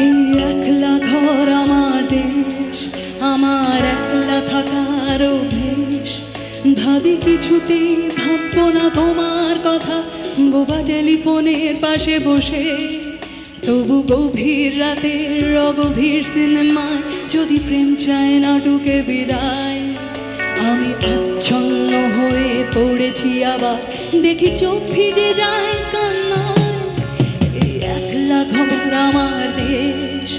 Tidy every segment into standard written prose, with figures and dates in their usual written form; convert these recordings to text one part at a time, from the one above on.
এই একলা ঘর আমার দেশ, আমার একলা থাকার অভ্যেস। ভাবি কিছুতেই ভাববো না তোমার কথা, বোবা টেলিফোনের পাশে বসে। তবু গভীর রাতের অগভীর সিনেমায় যদি প্রেম চায় না ঢুকে বিদায়। আমি আচ্ছন্ন হয়ে পড়েছি আবার, দেখি চোখ ভিজে যায় কান্নায়। এই একলা ঘর আমার দেশ,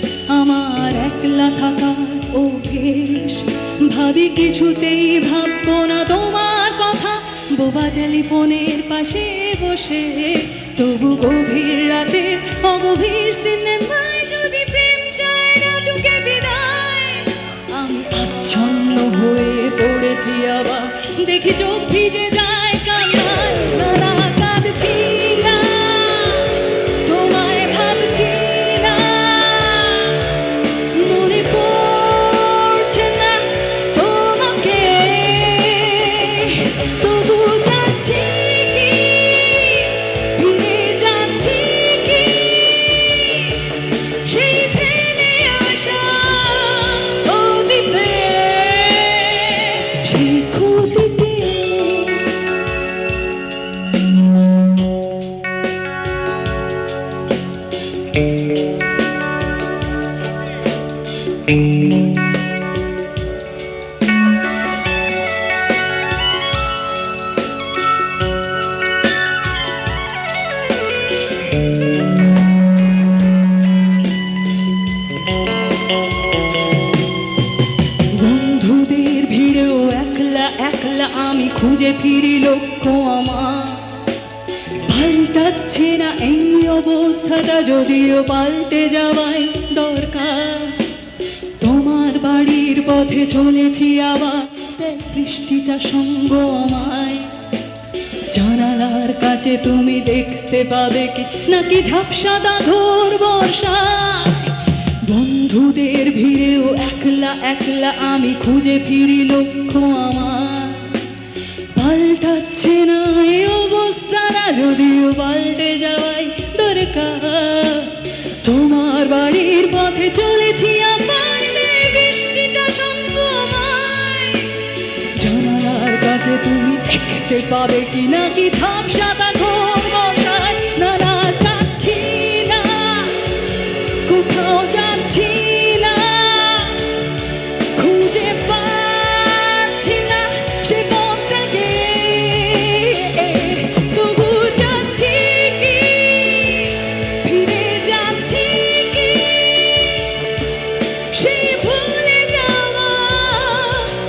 আমার একলা থাকার অভ্যেস। ভাবি কিছুতেই ভাববো না তোমার কথা, বোবা টেলিফোনের পাশে বসে। তবু গভীর রাতের অগভীর সিনেমায় যদি প্রেম চায় না ঢুকে বিদায়। আমি আচ্ছন্ন হয়ে পড়েছি আবার, দেখি চোখ ভিজে যায় কান্নায়। না কাঁদছি না, তোমায় ভাবছি না, মনে পড়ছে না তোমাকে। তবু যাচ্ছি কি, ফিরে যাচ্ছি কি সেই ফেলে আসা অতীতে, সেই ক্ষতিতে। বন্ধুদের ভিড়েও একলা একলা আমি খুঁজে ফিরি লক্ষ্য আমার। পাল্টাচ্ছে না এই অবস্থাটা, যদিও পাল্টে যাওয়াই দরকার। তোমার বাড়ির পথে চলেছি আবার, বৃষ্টিটা সঙ্গ আমায়। জানালার কাছে তুমি দেখতে পাবে কি নাকি ঝাপসা ঘোর বর্ষায়। বন্ধুদের ভিড়েও একলা একলা আমি খুঁজে ফিরি লক্ষ্য আমার। পাল্টাচ্ছে না এই অবস্থাটা, যদিও পাল্টে যাওয়াই দরকার। তোমার বাড়ির পথে চলেছি আবার, বৃষ্টিটা সঙ্গ আমায়। জানালার কাছে তুমি দেখতে পাবে কি নাকি ঝাপসা ঘোর বর্ষায়। না যাচ্ছি না, কোথাও যাচ্ছি না, খুঁজে পাচ্ছি না সে পথটাকে। তবু যাচ্ছি কি, ফিরে যাচ্ছি কি সেই ভুলে যাওয়া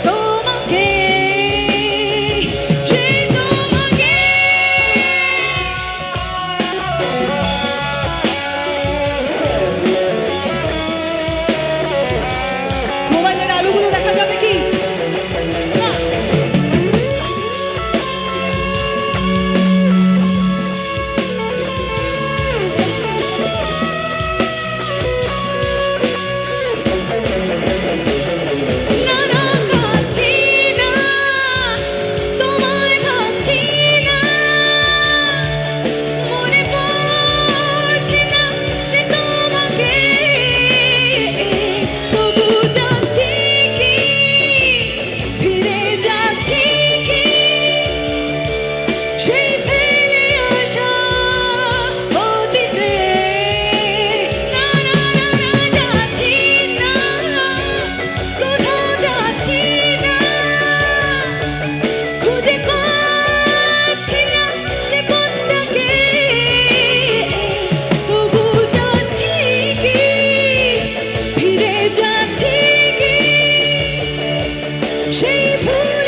তোমাকে, সেই তোমাকে। মোবাইলের আলোগুলো দেখা যাবে কি? না। না কাঁদছি না, তোমায় ভাবছি না, মনে পড়ছে না সে তোমাকে। তবু যাচ্ছি কি, ফিরে যাচ্ছি কি সেই ফেলে আসা অতীতে। না যাচ্ছি না, কোথাও যাচ্ছি না, খুঁজে পাচ্ছি না সে পথটাকে। তবু যাচ্ছি কি, ফিরে যাচ্ছি কি সেই ভুলে